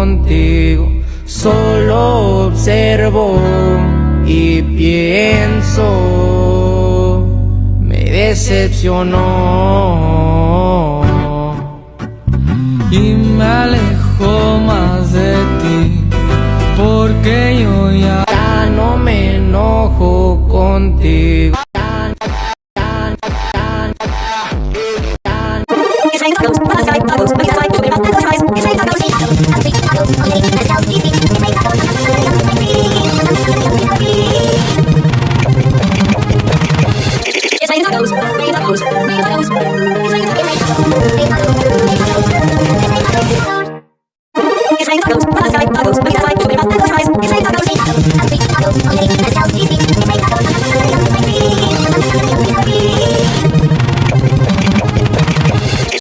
contigo, solo observo y pienso, me decepcionó y me alejo más de ti, porque yo ya no me enojo contigo. It's like tacos.